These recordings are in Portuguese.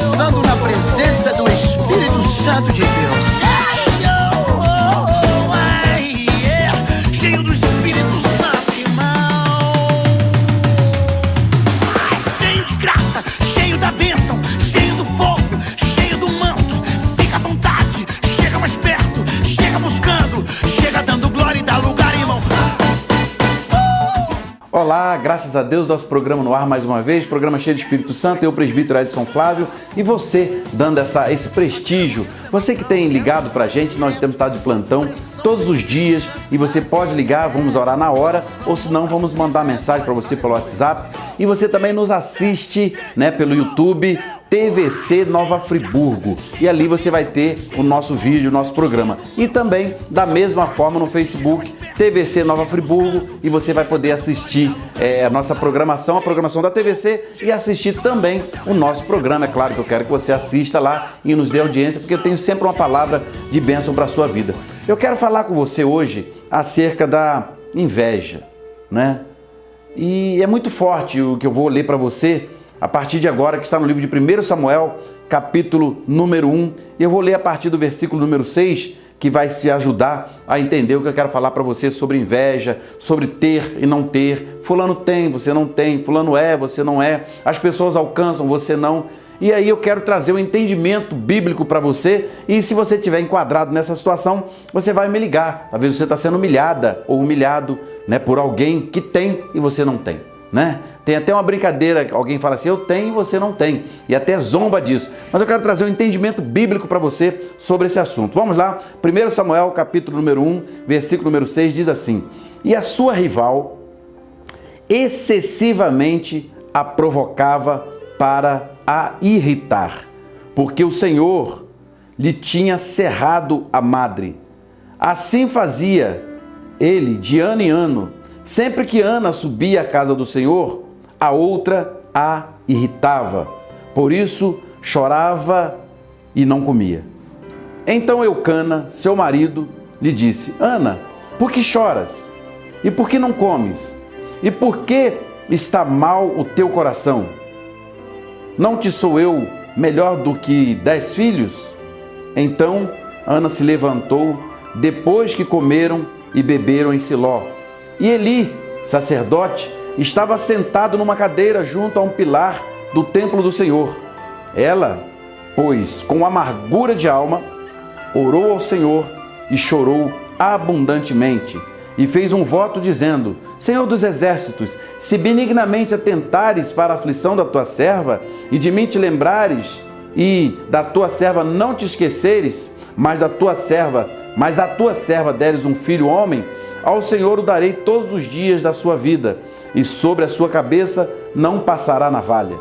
descansando na presença do Espírito Santo de Deus. Cheio do Espírito Santo, irmão. Cheio de graça, cheio da bênção, cheio do fogo, cheio do manto. Fica à vontade, chega mais perto, chega buscando, chega dando glória e dá lugar, irmão. Olá, graças a Deus, nosso programa no ar mais uma vez, programa cheio de Espírito Santo, eu, presbítero Edson Flávio, e você dando esse prestígio, você que tem ligado pra gente, nós temos estado de plantão todos os dias e você pode ligar, vamos orar na hora, ou se não, vamos mandar mensagem para você pelo WhatsApp, e você também nos assiste, pelo YouTube, TVC Nova Friburgo, e ali você vai ter o nosso vídeo, o nosso programa, e também da mesma forma no Facebook, TVC Nova Friburgo, e você vai poder assistir a nossa programação, a programação da TVC, e assistir também o nosso programa. É claro que eu quero que você assista lá e nos dê audiência, porque eu tenho sempre uma palavra de bênção para a sua vida. Eu quero falar com você hoje acerca da inveja, E é muito forte o que eu vou ler para você a partir de agora, que está no livro de 1 Samuel, capítulo número 1. E eu vou ler a partir do versículo número 6, que vai te ajudar a entender o que eu quero falar para você sobre inveja, sobre ter e não ter. Fulano tem, você não tem. Fulano é, você não é. As pessoas alcançam, você não. E aí eu quero trazer um entendimento bíblico para você, e se você estiver enquadrado nessa situação, você vai me ligar. Talvez você está sendo humilhada ou humilhado por alguém que tem e você não tem. Tem até uma brincadeira, alguém fala assim, eu tenho e você não tem, e até zomba disso. Mas eu quero trazer um entendimento bíblico para você sobre esse assunto. Vamos lá, 1 Samuel, capítulo número 1, versículo número 6, diz assim: E a sua rival excessivamente a provocava para a irritar, porque o Senhor lhe tinha cerrado a madre. Assim fazia ele de ano em ano. Sempre que Ana subia à casa do Senhor, a outra a irritava. Por isso chorava e não comia. Então Eucana, seu marido, lhe disse: Ana, por que choras? E por que não comes? E por que está mal o teu coração? Não te sou eu melhor do que 10 filhos? Então Ana se levantou, depois que comeram e beberam em Siló. E Eli, sacerdote, estava sentado numa cadeira junto a um pilar do templo do Senhor. Ela, pois, com amargura de alma, orou ao Senhor e chorou abundantemente. E fez um voto dizendo: Senhor dos exércitos, se benignamente atentares para a aflição da tua serva, e de mim te lembrares, e da tua serva não te esqueceres, mas a tua serva deres um filho homem, ao Senhor o darei todos os dias da sua vida, e sobre a sua cabeça não passará navalha.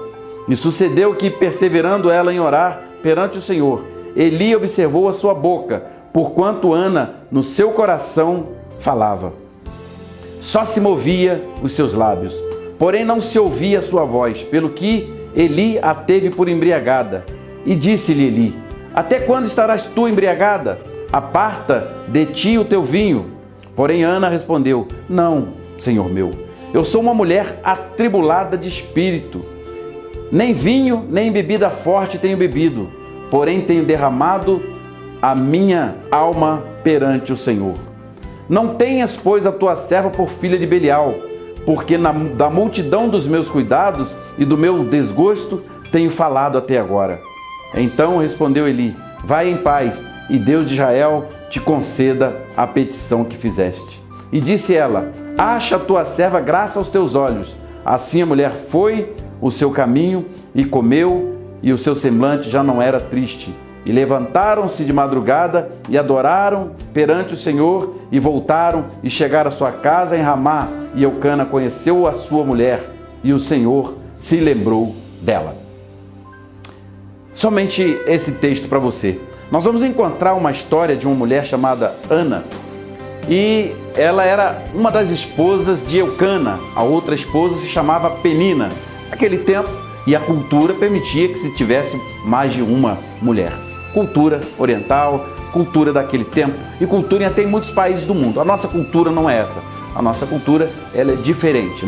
E sucedeu que, perseverando ela em orar perante o Senhor, Eli observou a sua boca, porquanto Ana no seu coração falava. Só se movia os seus lábios, porém não se ouvia a sua voz, pelo que Eli a teve por embriagada. E disse-lhe Eli: Até quando estarás tu embriagada? Aparta de ti o teu vinho. Porém Ana respondeu: Não, Senhor meu, eu sou uma mulher atribulada de espírito. Nem vinho, nem bebida forte tenho bebido, porém tenho derramado a minha alma perante o Senhor. Não tenhas, pois, a tua serva por filha de Belial, porque da multidão dos meus cuidados e do meu desgosto tenho falado até agora. Então respondeu Eli: Vai em paz, e Deus de Israel te conceda a petição que fizeste. E disse ela: Acha a tua serva graça aos teus olhos. Assim a mulher foi o seu caminho e comeu, e o seu semblante já não era triste. E levantaram-se de madrugada e adoraram perante o Senhor, e voltaram e chegaram à sua casa em Ramá. E Eucana conheceu a sua mulher, e o Senhor se lembrou dela. Somente esse texto para você. Nós vamos encontrar uma história de uma mulher chamada Ana, e ela era uma das esposas de Eucana. A outra esposa se chamava Penina. Naquele tempo, e a cultura permitia que se tivesse mais de uma mulher. Cultura oriental, cultura daquele tempo, e cultura até em muitos países do mundo. A nossa cultura não é essa. A nossa cultura, ela é diferente,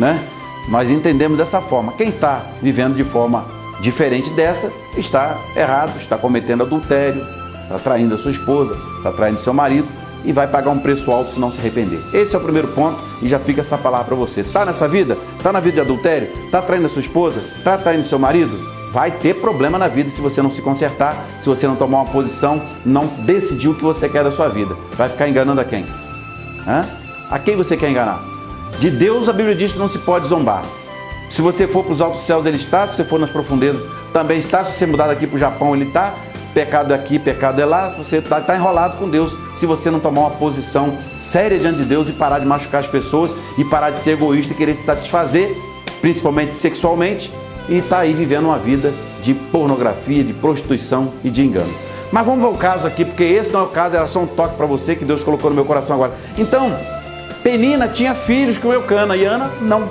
Nós entendemos dessa forma. Quem está vivendo de forma diferente dessa, está errado, está cometendo adultério, está traindo a sua esposa, está traindo seu marido e vai pagar um preço alto se não se arrepender. Esse é o primeiro ponto e já fica essa palavra para você. Está nessa vida? Está na vida de adultério? Está traindo a sua esposa? Está traindo seu marido? Vai ter problema na vida se você não se consertar, se você não tomar uma posição, não decidir o que você quer da sua vida. Vai ficar enganando a quem? A quem você quer enganar? De Deus a Bíblia diz que não se pode zombar. Se você for para os altos céus, Ele está. Se você for nas profundezas, também está. Se você mudar daqui para o Japão, Ele está. Pecado é aqui, pecado é lá. Você está enrolado com Deus se você não tomar uma posição séria diante de Deus e parar de machucar as pessoas e parar de ser egoísta e querer se satisfazer, principalmente sexualmente, e está aí vivendo uma vida de pornografia, de prostituição e de engano. Mas vamos ao caso aqui, porque esse não é o caso, era só um toque para você que Deus colocou no meu coração agora. Então, Penina tinha filhos com Eucana e Ana não.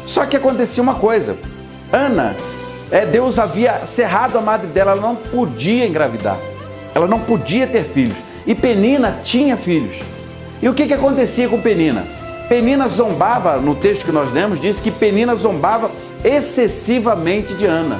Só que acontecia uma coisa. Ana, Deus havia cerrado a madre dela, ela não podia engravidar. Ela não podia ter filhos. E Penina tinha filhos. E o que acontecia com Penina? Penina zombava, no texto que nós lemos, diz que Penina zombava excessivamente de Ana.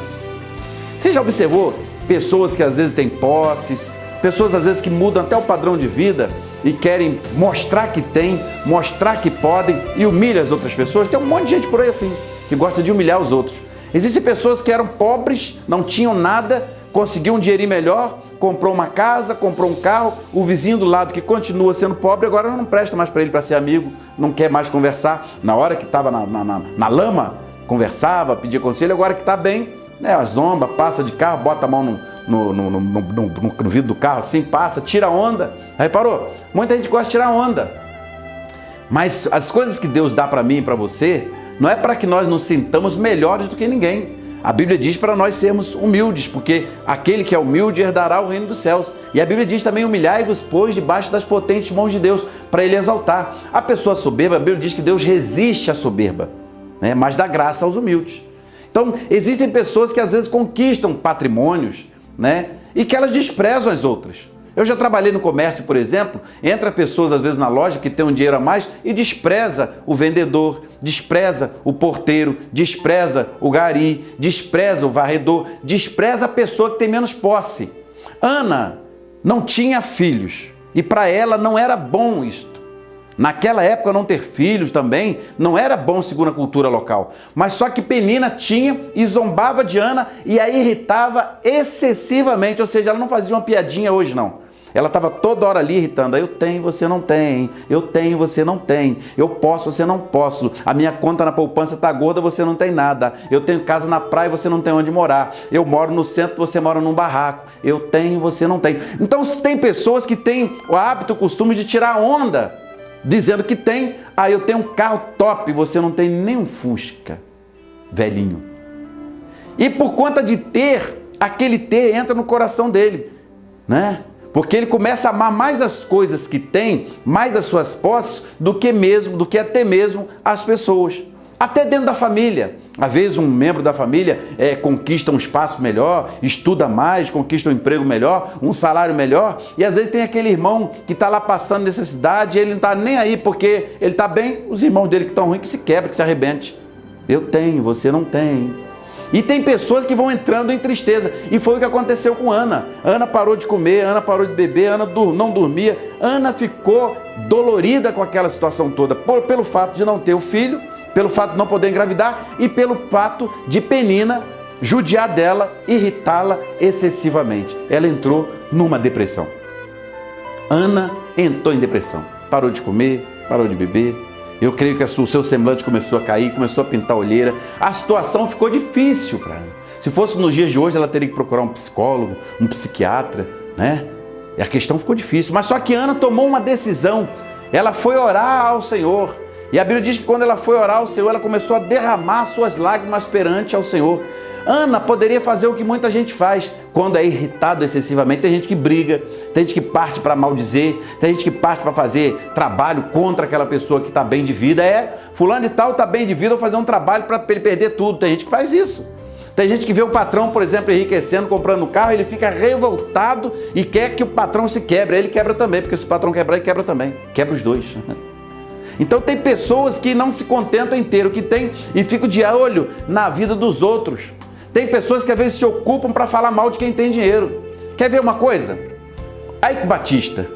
Você já observou pessoas que às vezes têm posses, pessoas às vezes que mudam até o padrão de vida e querem mostrar que tem, mostrar que podem e humilham as outras pessoas? Tem um monte de gente por aí assim, que gosta de humilhar os outros. Existem pessoas que eram pobres, não tinham nada, conseguiu um dinheirinho melhor, comprou uma casa, comprou um carro, o vizinho do lado que continua sendo pobre agora não presta mais para ele para ser amigo, não quer mais conversar. Na hora que estava na lama, conversava, pedia conselho, agora que está bem, zomba, passa de carro, bota a mão no vidro do carro, assim, passa, tira onda. Reparou? Muita gente gosta de tirar onda. Mas as coisas que Deus dá para mim e para você, não é para que nós nos sintamos melhores do que ninguém. A Bíblia diz para nós sermos humildes, porque aquele que é humilde herdará o reino dos céus. E a Bíblia diz também: humilhai-vos, pois, debaixo das potentes mãos de Deus, para Ele exaltar. A pessoa soberba, a Bíblia diz que Deus resiste à soberba, mas dá graça aos humildes. Então, existem pessoas que às vezes conquistam patrimônios, e que elas desprezam as outras. Eu já trabalhei no comércio, por exemplo, entra pessoas às vezes na loja que tem um dinheiro a mais e despreza o vendedor, despreza o porteiro, despreza o gari, despreza o varredor, despreza a pessoa que tem menos posse. Ana não tinha filhos e para ela não era bom isto. Naquela época não ter filhos também não era bom segundo a cultura local. Mas só que Penina tinha e zombava de Ana e a irritava excessivamente. Ou seja, ela não fazia uma piadinha hoje não. Ela estava toda hora ali irritando. Eu tenho, você não tem. Eu tenho, você não tem. Eu posso, você não posso. A minha conta na poupança está gorda, você não tem nada. Eu tenho casa na praia, você não tem onde morar. Eu moro no centro, você mora num barraco. Eu tenho, você não tem. Então tem pessoas que têm o hábito, o costume de tirar onda, dizendo que tem. Eu tenho um carro top, você não tem nem um Fusca velhinho. E por conta de ter, aquele ter entra no coração dele, Porque ele começa a amar mais as coisas que tem, mais as suas posses, do que até mesmo as pessoas. Até dentro da família. Às vezes um membro da família conquista um espaço melhor, estuda mais, conquista um emprego melhor, um salário melhor, e às vezes tem aquele irmão que está lá passando necessidade, e ele não está nem aí porque ele está bem, os irmãos dele que estão ruins que se quebram, que se arrebentem. Eu tenho, você não tem. E tem pessoas que vão entrando em tristeza. E foi o que aconteceu com Ana. Ana parou de comer, Ana parou de beber, Ana não dormia. Ana ficou dolorida com aquela situação toda, pelo fato de não ter o filho, pelo fato de não poder engravidar e pelo fato de Penina judiar dela, irritá-la excessivamente. Ela entrou numa depressão. Ana entrou em depressão. Parou de comer, parou de beber. Eu creio que o seu semblante começou a cair, começou a pintar olheira. A situação ficou difícil para ela. Se fosse nos dias de hoje, ela teria que procurar um psicólogo, um psiquiatra, E a questão ficou difícil. Mas só que Ana tomou uma decisão. Ela foi orar ao Senhor. E a Bíblia diz que quando ela foi orar ao Senhor, ela começou a derramar suas lágrimas perante ao Senhor. Ana poderia fazer o que muita gente faz quando é irritado excessivamente. Tem gente que briga, tem gente que parte para maldizer, tem gente que parte para fazer trabalho contra aquela pessoa que está bem de vida. Fulano de tal está bem de vida, vou fazer um trabalho para ele perder tudo. Tem gente que faz isso. Tem gente que vê o patrão, por exemplo, enriquecendo, comprando um carro, ele fica revoltado e quer que o patrão se quebre. Aí ele quebra também, porque se o patrão quebrar, ele quebra também. Quebra os dois. Então tem pessoas que não se contentam em ter o que tem e ficam de olho na vida dos outros. Tem pessoas que às vezes se ocupam para falar mal de quem tem dinheiro. Quer ver uma coisa? Eike Batista,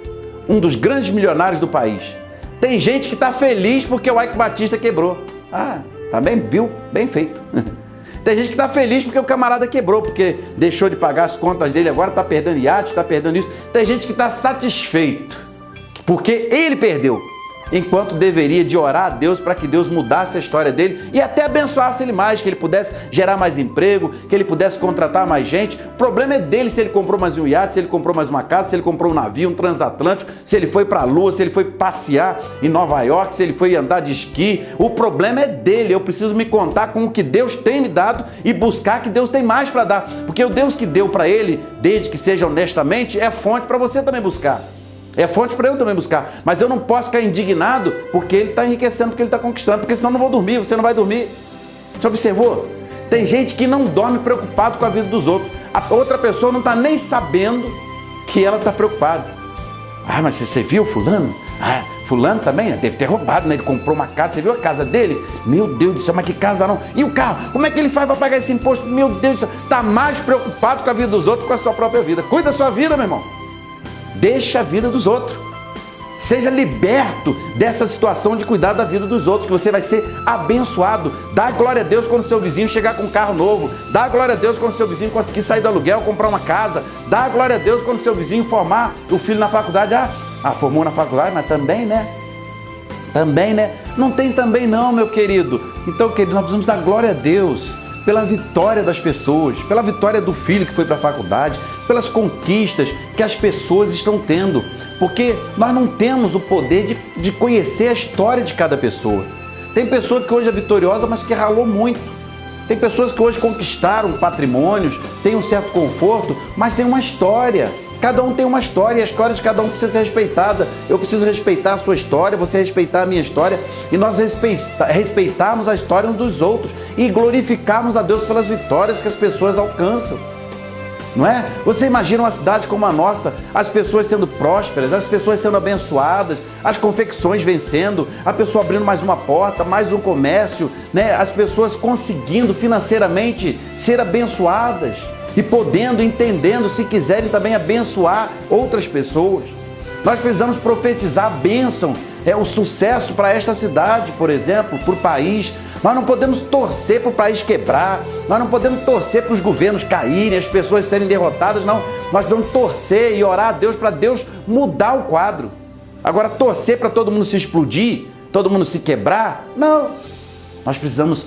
um dos grandes milionários do país. Tem gente que está feliz porque o Eike Batista quebrou. Ah, tá bem, viu? Bem feito. Tem gente que está feliz porque o camarada quebrou, porque deixou de pagar as contas dele, agora está perdendo iate, está perdendo isso. Tem gente que está satisfeito porque ele perdeu, enquanto deveria de orar a Deus para que Deus mudasse a história dele e até abençoasse ele mais, que ele pudesse gerar mais emprego, que ele pudesse contratar mais gente. O problema é dele se ele comprou mais um iate, se ele comprou mais uma casa, se ele comprou um navio, um transatlântico, se ele foi para a lua, se ele foi passear em Nova York, se ele foi andar de esqui. O problema é dele. Eu preciso me contar com o que Deus tem me dado e buscar que Deus tem mais para dar, porque o Deus que deu para ele, desde que seja honestamente, é fonte para você também buscar. É fonte para eu também buscar. Mas eu não posso ficar indignado porque ele está enriquecendo, porque ele está conquistando, porque senão eu não vou dormir. Você não vai dormir. Você observou? Tem gente que não dorme preocupado com a vida dos outros. A outra pessoa não está nem sabendo que ela está preocupada. Ah, mas você viu fulano? Ah, fulano também deve ter roubado, né? Ele comprou uma casa. Você viu a casa dele? Meu Deus do céu, mas que casa não? E o carro? Como é que ele faz para pagar esse imposto? Meu Deus do céu. Está mais preocupado com a vida dos outros que com a sua própria vida. Cuida da sua vida, meu irmão. Deixa a vida dos outros. Seja liberto dessa situação de cuidar da vida dos outros, que você vai ser abençoado. Dá glória a Deus quando seu vizinho chegar com um carro novo. Dá glória a Deus quando seu vizinho conseguir sair do aluguel, comprar uma casa. Dá glória a Deus quando seu vizinho formar o filho na faculdade. Formou na faculdade, mas também, né? Também, né? Não tem também não, meu querido. Então, querido, nós precisamos dar glória a Deus pela vitória das pessoas, pela vitória do filho que foi para a faculdade, pelas conquistas que as pessoas estão tendo, porque nós não temos o poder de conhecer a história de cada pessoa. Tem pessoa que hoje é vitoriosa, mas que ralou muito. Tem pessoas que hoje conquistaram patrimônios, têm um certo conforto, mas tem uma história. Cada um tem uma história e a história de cada um precisa ser respeitada. Eu preciso respeitar a sua história, você respeitar a minha história e nós respeitarmos a história uns dos outros e glorificarmos a Deus pelas vitórias que as pessoas alcançam. Não é? Você imagina uma cidade como a nossa, as pessoas sendo prósperas, as pessoas sendo abençoadas, as confecções vencendo, a pessoa abrindo mais uma porta, mais um comércio, né? As pessoas conseguindo financeiramente ser abençoadas e podendo, entendendo, se quiserem também abençoar outras pessoas. Nós precisamos profetizar a bênção, o sucesso para esta cidade, por exemplo, para o país. Nós não podemos torcer para o país quebrar, nós não podemos torcer para os governos caírem, as pessoas serem derrotadas, não. Nós devemos torcer e orar a Deus para Deus mudar o quadro. Agora, torcer para todo mundo se explodir, todo mundo se quebrar, não. Nós precisamos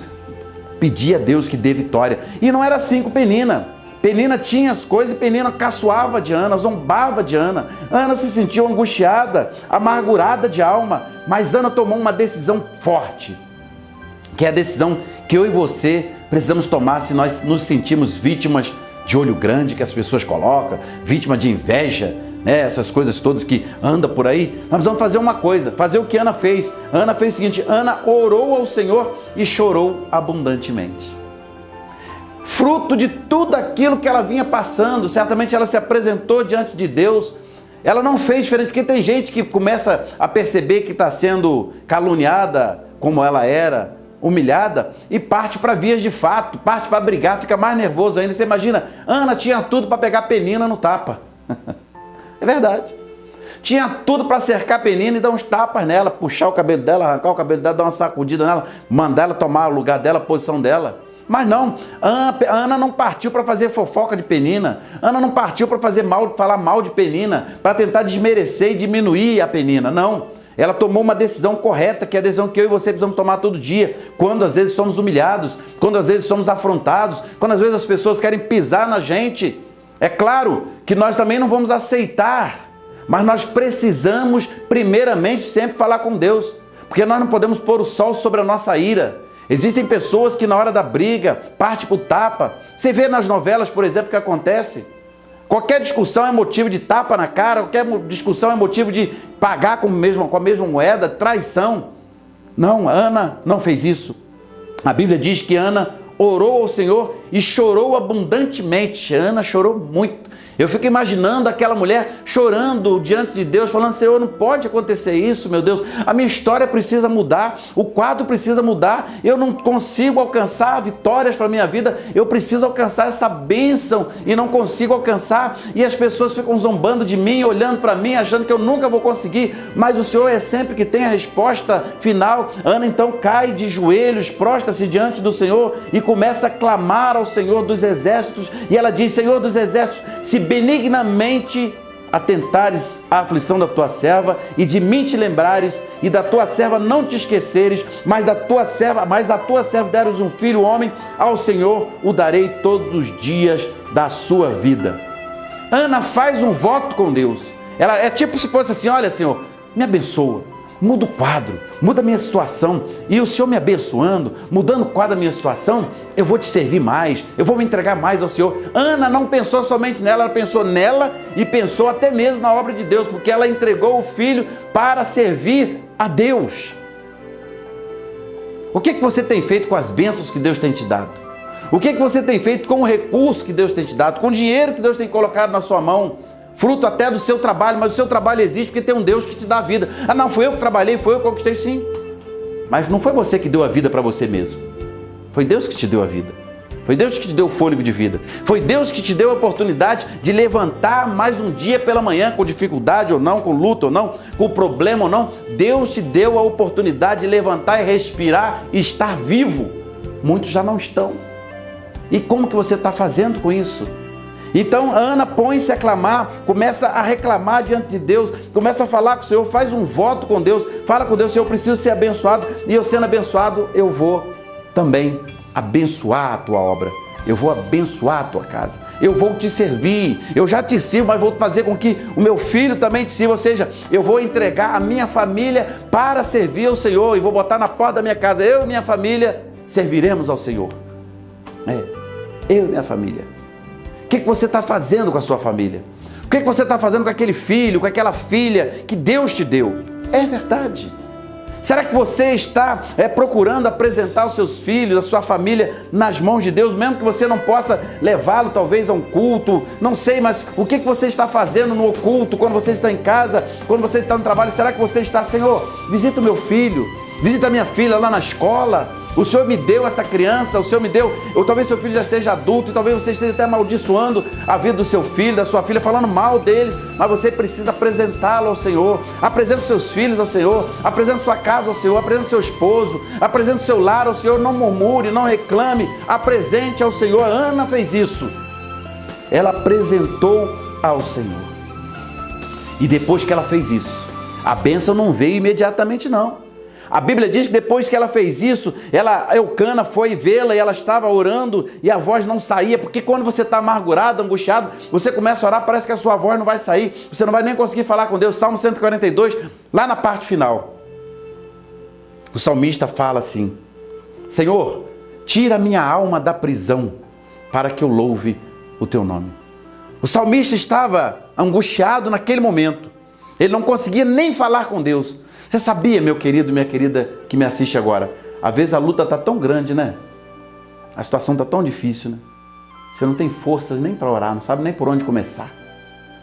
pedir a Deus que dê vitória. E não era assim com Penina. Penina tinha as coisas e Penina caçoava de Ana, zombava de Ana. Ana se sentiu angustiada, amargurada de alma, mas Ana tomou uma decisão forte, que é a decisão que eu e você precisamos tomar se nós nos sentimos vítimas de olho grande que as pessoas colocam, vítima de inveja, né? Essas coisas todas que andam por aí. Nós precisamos fazer uma coisa, fazer o que Ana fez. Ana fez o seguinte: Ana orou ao Senhor e chorou abundantemente. Fruto de tudo aquilo que ela vinha passando, certamente ela se apresentou diante de Deus. Ela não fez diferente, porque tem gente que começa a perceber que está sendo caluniada como ela era, humilhada, e parte para vias de fato, parte para brigar, fica mais nervoso ainda. Você imagina, Ana tinha tudo para pegar Penina no tapa. É verdade. Tinha tudo para cercar Penina e dar uns tapas nela, puxar o cabelo dela, arrancar o cabelo dela, dar uma sacudida nela, mandar ela tomar o lugar dela, a posição dela. Mas não, Ana não partiu para fazer fofoca de Penina. Ana não partiu para falar mal de Penina, para tentar desmerecer e diminuir a Penina. Não. Ela tomou uma decisão correta, que é a decisão que eu e você precisamos tomar todo dia, quando às vezes somos humilhados, quando às vezes somos afrontados, quando às vezes as pessoas querem pisar na gente. É claro que nós também não vamos aceitar, mas nós precisamos primeiramente sempre falar com Deus, porque nós não podemos pôr o sol sobre a nossa ira. Existem pessoas que na hora da briga partem para o tapa. Você vê nas novelas, por exemplo, o que acontece? Qualquer discussão é motivo de tapa na cara, qualquer discussão é motivo de pagar com a mesma moeda, traição. Não, Ana não fez isso. A Bíblia diz que Ana orou ao Senhor e chorou abundantemente. Ana chorou muito. Eu fico imaginando aquela mulher chorando diante de Deus, falando: Senhor, não pode acontecer isso, meu Deus. A minha história precisa mudar, o quadro precisa mudar. Eu não consigo alcançar vitórias para a minha vida. Eu preciso alcançar essa bênção e não consigo alcançar. E as pessoas ficam zombando de mim, olhando para mim, achando que eu nunca vou conseguir. Mas o Senhor é sempre que tem a resposta final. Ana então cai de joelhos, prostra-se diante do Senhor e começa a clamar ao Senhor dos exércitos. E ela diz: Senhor dos exércitos, se benignamente atentares à aflição da tua serva e de mim te lembrares e da tua serva não te esqueceres, mas a tua serva deres um filho homem, ao Senhor o darei todos os dias da sua vida. Ana faz um voto com Deus. Ela é tipo se fosse assim: olha, Senhor, me abençoa, muda o quadro, muda a minha situação, e o Senhor me abençoando, mudando o quadro da minha situação, eu vou te servir mais, eu vou me entregar mais ao Senhor. Ana não pensou somente nela, ela pensou nela e pensou até mesmo na obra de Deus, porque ela entregou o filho para servir a Deus. O que você tem feito com as bênçãos que Deus tem te dado? O que você tem feito com o recurso que Deus tem te dado, com o dinheiro que Deus tem colocado na sua mão? Fruto até do seu trabalho, mas o seu trabalho existe porque tem um Deus que te dá a vida. Ah, não, fui eu que trabalhei, foi eu que conquistei, sim. Mas não foi você que deu a vida para você mesmo. Foi Deus que te deu a vida. Foi Deus que te deu o fôlego de vida. Foi Deus que te deu a oportunidade de levantar mais um dia pela manhã, com dificuldade ou não, com luta ou não, com problema ou não. Deus te deu a oportunidade de levantar e respirar e estar vivo. Muitos já não estão. E como que você está fazendo com isso? Então Ana põe-se a clamar, começa a reclamar diante de Deus, começa a falar com o Senhor, faz um voto com Deus, fala com Deus: Senhor, eu preciso ser abençoado, e eu sendo abençoado, eu vou também abençoar a tua obra, eu vou abençoar a tua casa, eu vou te servir, eu já te sirvo, mas vou fazer com que o meu filho também te sirva, ou seja, eu vou entregar a minha família para servir ao Senhor, e vou botar na porta da minha casa: eu e minha família serviremos ao Senhor. Eu e minha família. O que você está fazendo com a sua família? O que você está fazendo com aquele filho, com aquela filha que Deus te deu? É verdade. Será que você está procurando apresentar os seus filhos, a sua família nas mãos de Deus, mesmo que você não possa levá-lo talvez a um culto? Não sei, mas o que você está fazendo no culto, quando você está em casa, quando você está no trabalho? Será que você está: Senhor, visita o meu filho, visita a minha filha lá na escola? O Senhor me deu essa criança, o Senhor me deu, ou talvez seu filho já esteja adulto, e talvez você esteja até amaldiçoando a vida do seu filho, da sua filha, falando mal deles, mas você precisa apresentá-lo ao Senhor. Apresenta os seus filhos ao Senhor, apresenta sua casa ao Senhor, apresenta seu esposo, apresenta o seu lar ao Senhor. Não murmure, não reclame, apresente ao Senhor. A Ana fez isso, ela apresentou ao Senhor, e depois que ela fez isso, a bênção não veio imediatamente, não. A Bíblia diz que depois que ela fez isso, Eucana foi vê-la e ela estava orando e a voz não saía, porque quando você está amargurado, angustiado, você começa a orar, parece que a sua voz não vai sair, você não vai nem conseguir falar com Deus. Salmo 142, lá na parte final, o salmista fala assim: Senhor, tira a minha alma da prisão, para que eu louve o teu nome. O salmista estava angustiado naquele momento, ele não conseguia nem falar com Deus. Você sabia, meu querido, minha querida, que me assiste agora, às vezes a luta está tão grande, né? A situação está tão difícil, né? Você não tem forças nem para orar, não sabe nem por onde começar,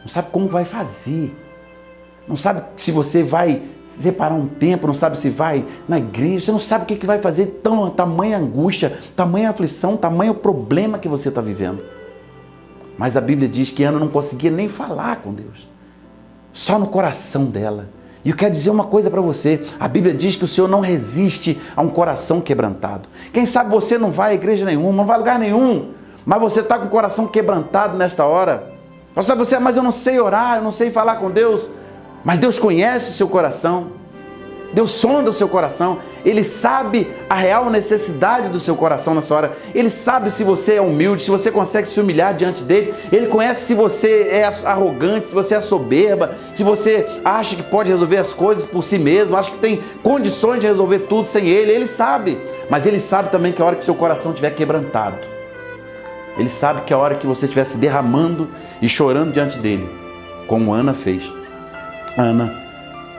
não sabe como vai fazer, não sabe se você vai separar um tempo, não sabe se vai na igreja, você não sabe o que vai fazer. Tamanha angústia, tamanha aflição, tamanho problema que você está vivendo. Mas a Bíblia diz que Ana não conseguia nem falar com Deus, só no coração dela. E eu quero dizer uma coisa para você: a Bíblia diz que o Senhor não resiste a um coração quebrantado. Quem sabe você não vai a igreja nenhuma, não vai a lugar nenhum, mas você está com o coração quebrantado nesta hora. Você: mas eu não sei orar, eu não sei falar com Deus. Mas Deus conhece o seu coração, Deus sonda o seu coração, Ele sabe a real necessidade do seu coração nessa hora. Ele sabe se você é humilde, se você consegue se humilhar diante dele. Ele conhece se você é arrogante, se você é soberba, se você acha que pode resolver as coisas por si mesmo, acha que tem condições de resolver tudo sem ele. Ele sabe, mas ele sabe também que a hora que seu coração estiver quebrantado, ele sabe que a hora que você estiver se derramando e chorando diante dele, como Ana fez, Ana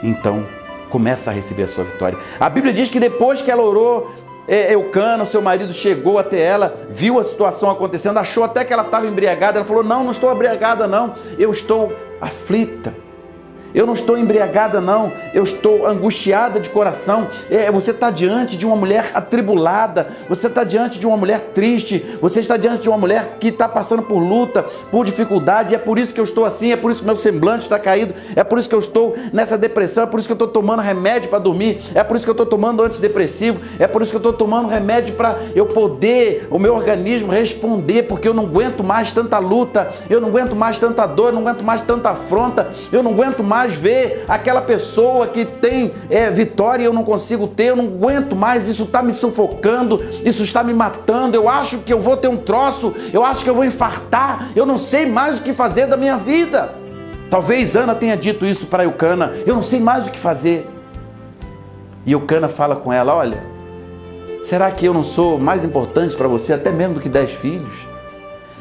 então começa a receber a sua vitória. A Bíblia diz que depois que ela orou, Eucana, seu marido, chegou até ela, viu a situação acontecendo, achou até que ela estava embriagada. Ela falou: não estou embriagada não, eu estou aflita. Eu não estou embriagada não, eu estou angustiada de coração. Você está diante de uma mulher atribulada, você está diante de uma mulher triste, você está diante de uma mulher que está passando por luta, por dificuldade. É por isso que eu estou assim, é por isso que meu semblante está caído, é por isso que eu estou nessa depressão, é por isso que eu estou tomando remédio para dormir, é por isso que eu estou tomando antidepressivo, é por isso que eu estou tomando remédio para eu poder, o meu organismo responder, porque eu não aguento mais tanta luta, eu não aguento mais tanta dor, eu não aguento mais tanta afronta, eu não aguento mais ver aquela pessoa que tem vitória e eu não consigo ter, eu não aguento mais, isso está me sufocando, isso está me matando, eu acho que eu vou ter um troço, eu acho que eu vou infartar, eu não sei mais o que fazer da minha vida. Talvez Ana tenha dito isso para Eucana: eu não sei mais o que fazer. E Eucana fala com ela: olha, será que eu não sou mais importante para você até mesmo do que 10 filhos?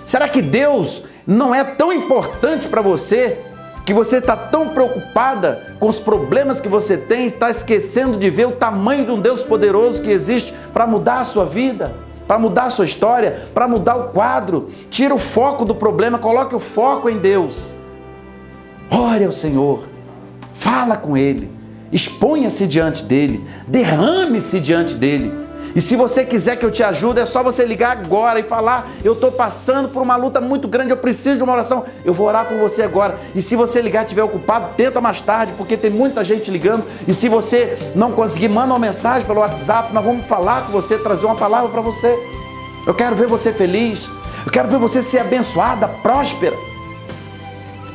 Será que Deus não é tão importante para você, que você está tão preocupada com os problemas que você tem, está esquecendo de ver o tamanho de um Deus poderoso que existe para mudar a sua vida, para mudar a sua história, para mudar o quadro? Tira o foco do problema, coloque o foco em Deus. Ore ao Senhor, fala com Ele, exponha-se diante dEle, derrame-se diante dEle. E se você quiser que eu te ajude, é só você ligar agora e falar: eu estou passando por uma luta muito grande, eu preciso de uma oração, eu vou orar por você agora. E se você ligar e estiver ocupado, tenta mais tarde, porque tem muita gente ligando. E se você não conseguir, manda uma mensagem pelo WhatsApp, nós vamos falar com você, trazer uma palavra para você. Eu quero ver você feliz, eu quero ver você ser abençoada, próspera.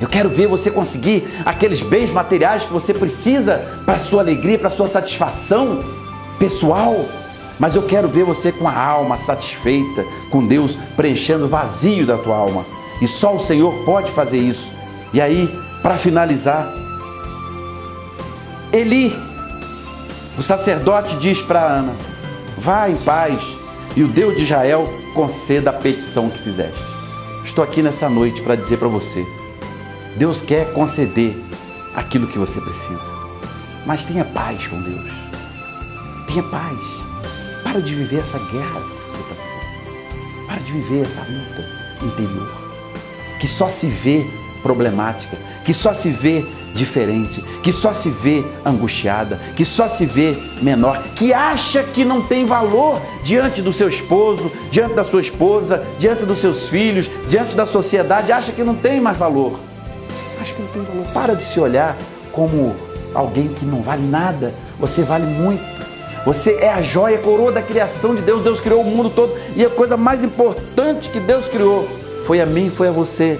Eu quero ver você conseguir aqueles bens materiais que você precisa para a sua alegria, para a sua satisfação pessoal. Mas eu quero ver você com a alma satisfeita, com Deus preenchendo o vazio da tua alma. E só o Senhor pode fazer isso. E aí, para finalizar, Eli, o sacerdote, diz para Ana: vá em paz e o Deus de Israel conceda a petição que fizeste. Estou aqui nessa noite para dizer para você: Deus quer conceder aquilo que você precisa. Mas tenha paz com Deus. Tenha paz. Para de viver essa guerra que você está vivendo. Para de viver essa luta interior, que só se vê problemática, que só se vê diferente, que só se vê angustiada, que só se vê menor, que acha que não tem valor diante do seu esposo, diante da sua esposa, diante dos seus filhos, diante da sociedade, acha que não tem mais valor. Acha que não tem valor. Para de se olhar como alguém que não vale nada. Você vale muito. Você é a joia, a coroa da criação de Deus. Deus criou o mundo todo e a coisa mais importante que Deus criou foi a mim, foi a você.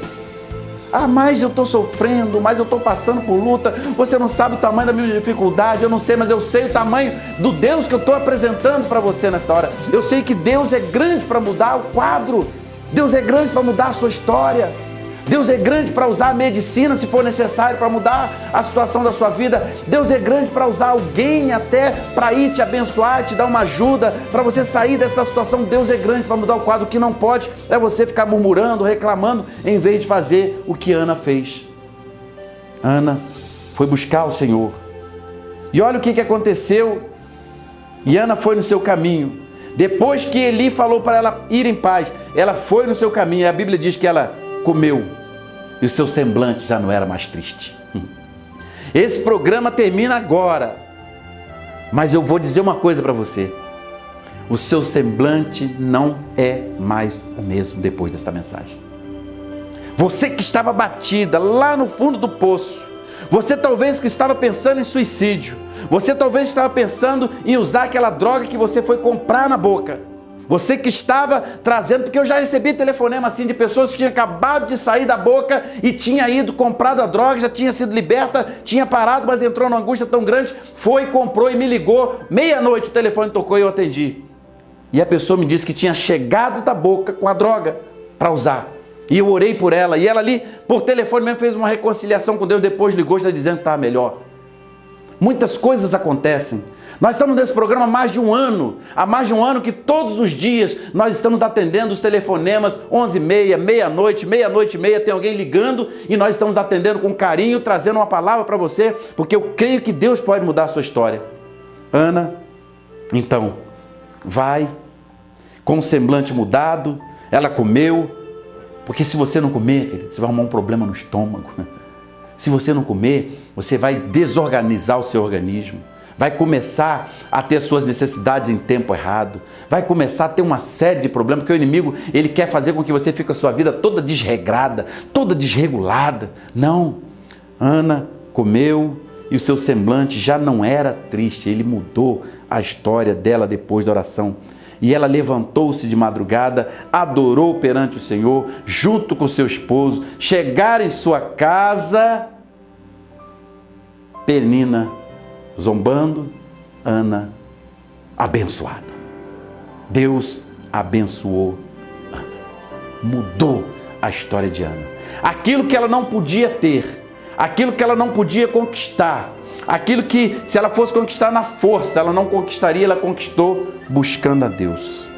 Ah, mas eu estou sofrendo, mas eu estou passando por luta. Você não sabe o tamanho da minha dificuldade, eu não sei, mas eu sei o tamanho do Deus que eu estou apresentando para você nesta hora. Eu sei que Deus é grande para mudar o quadro. Deus é grande para mudar a sua história. Deus é grande para usar a medicina se for necessário para mudar a situação da sua vida. Deus é grande para usar alguém até para ir te abençoar, te dar uma ajuda, para você sair dessa situação. Deus é grande para mudar o quadro. O que não pode é você ficar murmurando, reclamando, em vez de fazer o que Ana fez. Ana foi buscar o Senhor. E olha o que aconteceu. E Ana foi no seu caminho. Depois que Eli falou para ela ir em paz, ela foi no seu caminho. E a Bíblia diz que ela comeu. E o seu semblante já não era mais triste. Esse programa termina agora. Mas eu vou dizer uma coisa para você. O seu semblante não é mais o mesmo depois desta mensagem. Você que estava batida lá no fundo do poço. Você talvez que estava pensando em suicídio. Você talvez estava pensando em usar aquela droga que você foi comprar na boca. Você que estava trazendo, porque eu já recebi telefonema assim de pessoas que tinham acabado de sair da boca e tinha ido, comprado a droga, já tinha sido liberta, tinha parado, mas entrou numa angústia tão grande, foi, comprou e me ligou, meia-noite o telefone tocou e eu atendi. E a pessoa me disse que tinha chegado da boca com a droga para usar. E eu orei por ela, e ela ali, por telefone mesmo, fez uma reconciliação com Deus, depois ligou e está dizendo que estava melhor. Muitas coisas acontecem. Nós estamos nesse programa há mais de um ano. Há mais de um ano que todos os dias nós estamos atendendo os telefonemas 11h30, meia-noite, meia-noite e meia, tem alguém ligando e nós estamos atendendo com carinho, trazendo uma palavra para você, porque eu creio que Deus pode mudar a sua história. Ana, então, vai, com o semblante mudado, ela comeu, porque se você não comer, querido, você vai arrumar um problema no estômago. Se você não comer, você vai desorganizar o seu organismo, vai começar a ter suas necessidades em tempo errado, vai começar a ter uma série de problemas, porque o inimigo, ele quer fazer com que você fique a sua vida toda desregrada, toda desregulada. Não, Ana comeu e o seu semblante já não era triste, ele mudou a história dela depois da oração. E ela levantou-se de madrugada, adorou perante o Senhor, junto com seu esposo, chegaram em sua casa, Penina zombando, Ana abençoada. Deus abençoou Ana, mudou a história de Ana. Aquilo que ela não podia ter, aquilo que ela não podia conquistar, aquilo que, se ela fosse conquistar na força, ela não conquistaria, ela conquistou buscando a Deus,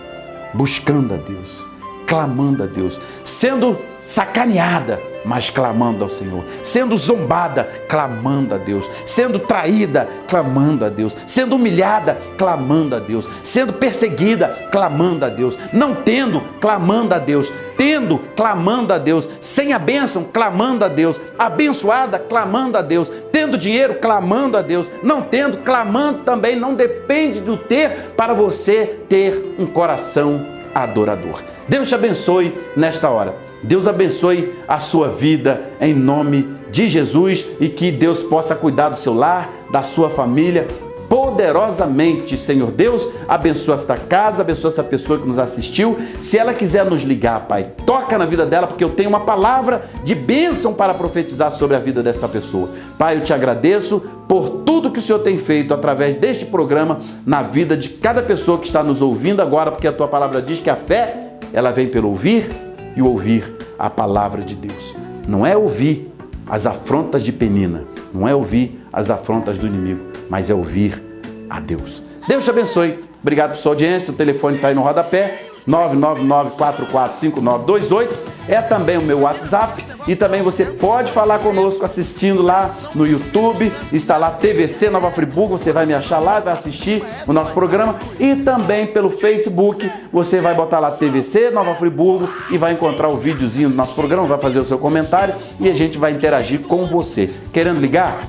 clamando a Deus, sendo sacaneada, mas clamando ao Senhor, sendo zombada, clamando a Deus, sendo traída, clamando a Deus, sendo humilhada, clamando a Deus, sendo perseguida, clamando a Deus, não tendo, clamando a Deus, tendo, clamando a Deus, sem a bênção, clamando a Deus, abençoada, clamando a Deus, tendo dinheiro, clamando a Deus, não tendo, clamando também. Não depende do ter para você ter um coração adorador. Deus te abençoe nesta hora. Deus abençoe a sua vida em nome de Jesus e que Deus possa cuidar do seu lar, da sua família, poderosamente. Senhor Deus, abençoa esta casa, abençoa esta pessoa que nos assistiu. Se ela quiser nos ligar, Pai, toca na vida dela, porque eu tenho uma palavra de bênção para profetizar sobre a vida desta pessoa. Pai, eu te agradeço por tudo que o Senhor tem feito através deste programa na vida de cada pessoa que está nos ouvindo agora, porque a tua palavra diz que a fé, ela vem pelo ouvir e ouvir a palavra de Deus. Não é ouvir as afrontas de Penina, não é ouvir as afrontas do inimigo, mas é ouvir a Deus. Deus te abençoe. Obrigado por sua audiência. O telefone está aí no rodapé, 999-445928. É também o meu WhatsApp. E também você pode falar conosco assistindo lá no YouTube. Está lá TVC Nova Friburgo. Você vai me achar lá, vai assistir o nosso programa. E também pelo Facebook. Você vai botar lá TVC Nova Friburgo e vai encontrar o videozinho do nosso programa. Vai fazer o seu comentário e a gente vai interagir com você. Querendo ligar?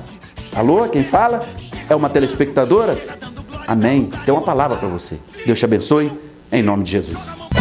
Alô, quem fala? É uma telespectadora? Amém. Tem uma palavra para você. Deus te abençoe, em nome de Jesus.